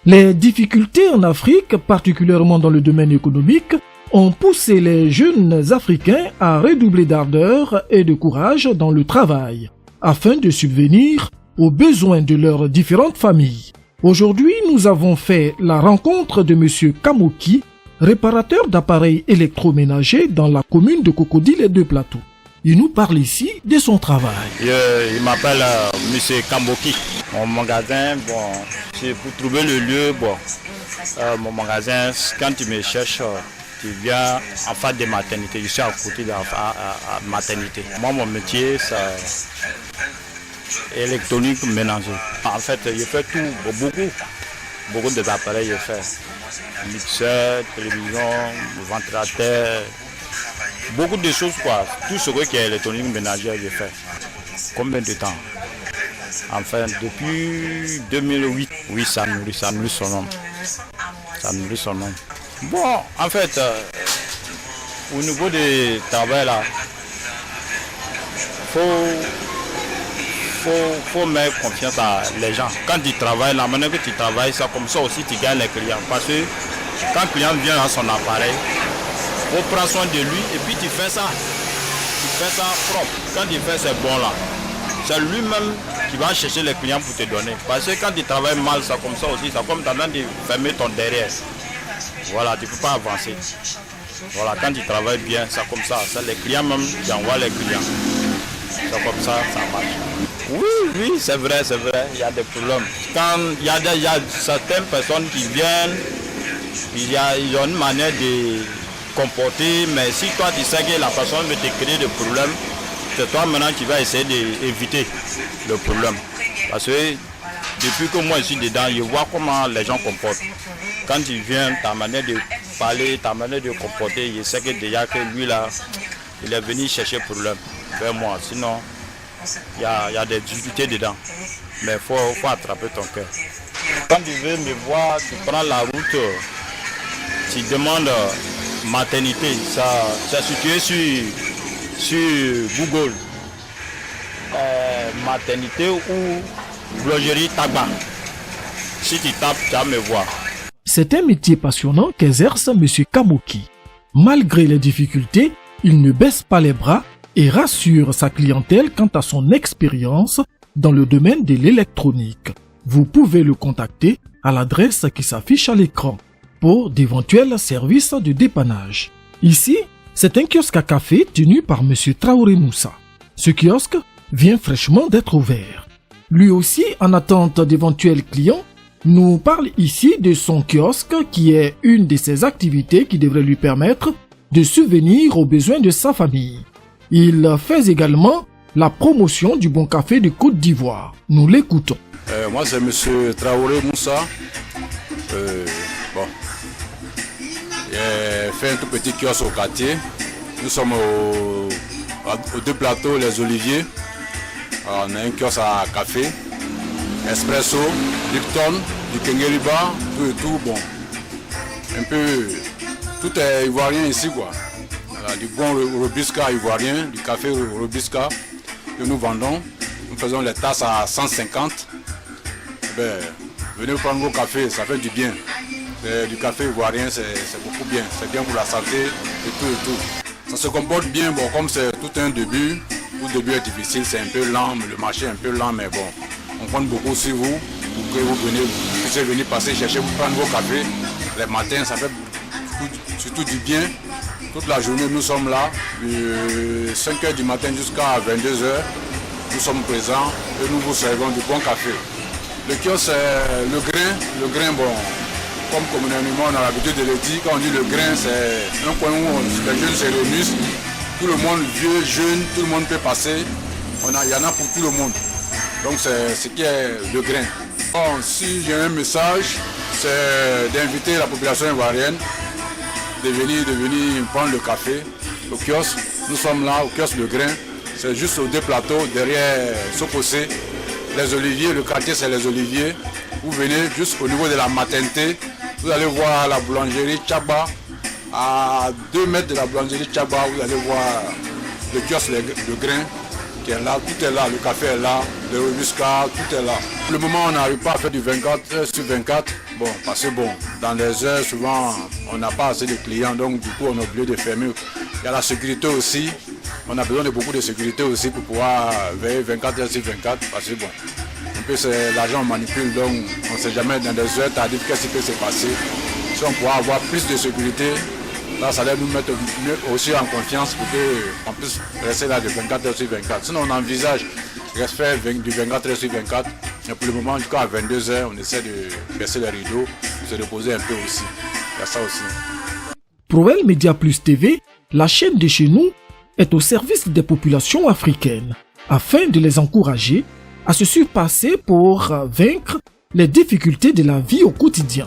Les difficultés en Afrique, particulièrement dans le domaine économique, ont poussé les jeunes Africains à redoubler d'ardeur et de courage dans le travail, afin de subvenir aux besoins de leurs différentes familles. Aujourd'hui, nous avons fait la rencontre de M. Kamoki, réparateur d'appareils électroménagers dans la commune de Cocody, les Deux-Plateaux. Il nous parle ici de son travail. Il m'appelle M. Kamoki. Mon magasin, c'est pour trouver le lieu. Mon magasin, quand tu me cherches, tu viens en face de maternité. Je suis à côté de la maternité. Moi, mon métier, c'est électronique ménager. En fait, je fais tout, beaucoup d'appareils, je fais. Mixeur, télévision, ventilateur, beaucoup de choses, quoi. Tout ce qui est électronique ménager, je fais. Combien de temps? Enfin, depuis 2008, oui, ça nourrit son nom. Ça nourrit son nom. Bon, en fait, au niveau du travail, là, faut mettre confiance à les gens. Quand tu travailles, la manière que tu travailles, c'est comme ça aussi tu gagnes les clients. Parce que quand le client vient à son appareil, on prend soin de lui et puis tu fais ça. Tu fais ça propre. Quand tu fais c'est bon là, c'est lui-même qui va chercher les clients pour te donner. Parce que quand tu travailles mal, c'est comme ça aussi, c'est comme tendance de fermer ton derrière. Voilà, tu ne peux pas avancer. Voilà, quand tu travailles bien, c'est comme ça. C'est les clients même qui envoient les clients. C'est comme ça, ça marche. Oui, c'est vrai, il y a des problèmes. Quand il y a certaines personnes qui viennent, ils ont une manière de comporter, mais si toi tu sais que la personne veut te créer des problèmes, c'est toi maintenant qui vas essayer d'éviter le problème. Parce que depuis que moi je suis dedans, je vois comment les gens comportent. Quand tu viens, ta manière de parler, ta manière de comporter, je sais que déjà que lui là, il est venu chercher problème vers moi. Sinon, il y a des difficultés dedans. Mais il faut attraper ton cœur. Quand tu veux me voir, tu prends la route, tu demandes maternité. C'est situé sur Google. Maternité ou boulangerie tabac. Si tu tapes, tu vas me voir. C'est un métier passionnant qu'exerce M. Kamoki. Malgré les difficultés, il ne baisse pas les bras et rassure sa clientèle quant à son expérience dans le domaine de l'électronique. Vous pouvez le contacter à l'adresse qui s'affiche à l'écran pour d'éventuels services de dépannage. Ici, c'est un kiosque à café tenu par M. Traoré Moussa. Ce kiosque vient fraîchement d'être ouvert. Lui aussi, en attente d'éventuels clients, nous parle ici de son kiosque qui est une de ses activités qui devrait lui permettre de subvenir aux besoins de sa famille. Il fait également la promotion du bon café de Côte d'Ivoire. Nous l'écoutons. Moi c'est M. Traoré Moussa. J'ai fait un tout petit kiosque au quartier. Nous sommes aux Deux-Plateaux, les Oliviers. Alors, on a un kiosque à café, espresso, Lipton, du Kengeriba, tout et tout, bon. Un peu, tout est ivoirien ici, quoi. Voilà, du bon Robusca ivoirien, du café Robusca que nous vendons. Nous faisons les tasses à 150. Venez prendre vos cafés, ça fait du bien. Du café ivoirien, c'est beaucoup bien. C'est bien pour la santé et tout et tout. Ça se comporte bien, bon, comme c'est tout un début. Tout début est difficile, c'est un peu lent, le marché est un peu lent, mais bon, on compte beaucoup sur vous pour que vous puissiez venir passer, chercher, vous prendre vos cafés. Les matins, ça fait surtout du bien. Toute la journée, nous sommes là, de 5h du matin jusqu'à 22h. Nous sommes présents et nous vous servons du bon café. Le kiosque, c'est le grain, bon, comme communément on a l'habitude de le dire, quand on dit le grain, c'est un coin où les jeunes se réunissent. Tout le monde, vieux, jeune, tout le monde peut passer. Il y en a pour tout le monde. Donc c'est ce qui est le grain. Bon, si j'ai un message, c'est d'inviter la population ivoirienne de venir prendre le café au kiosque. Nous sommes là au kiosque Le Grain. C'est juste aux Deux-Plateaux, derrière Sokosé. Les Oliviers, le quartier c'est les Oliviers. Vous venez juste au niveau de la maternité. Vous allez voir la boulangerie Tchaba. À 2 mètres de la boulangerie Tchaba, vous allez voir le kiosque de grains qui est là, tout est là, le café est là, le Robusca, tout est là. Pour le moment, on n'arrive pas à faire du 24 sur 24. Bon, parce que bon, dans les heures, souvent, on n'a pas assez de clients, donc du coup, on est obligé de fermer. Il y a la sécurité aussi. On a besoin de beaucoup de sécurité aussi pour pouvoir veiller 24 heures sur 24, parce que bon, un peu c'est l'argent on manipule, donc on ne sait jamais dans des heures tardives qu'est-ce qui peut se passer. Si on pourra avoir plus de sécurité, là ça va nous mettre mieux aussi en confiance pour qu'on puisse rester là de 24 heures sur 24. Sinon on envisage de faire du 24 heures sur 24, mais pour le moment jusqu'à 22 heures, on essaie de baisser les rideaux, de se reposer un peu aussi. Il y a ça aussi. ProL Media Plus TV, la chaîne de chez nous, est au service des populations africaines, afin de les encourager à se surpasser pour vaincre les difficultés de la vie au quotidien.